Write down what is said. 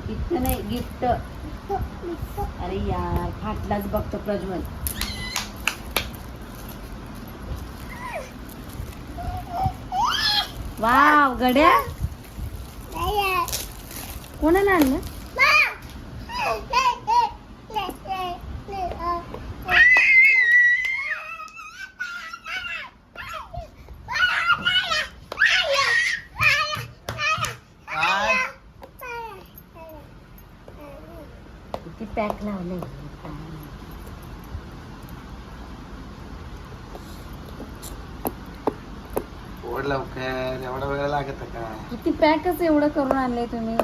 इतकं नाही गिफ्ट. अरे यार फाटलाच बघतो प्रज्वल. वाव गड्या कोणाला आणलं? किती पॅक लावलंय. लवकर एवढा वेळ लागत का? किती पॅकच एवढं करून आणलंय तुम्ही.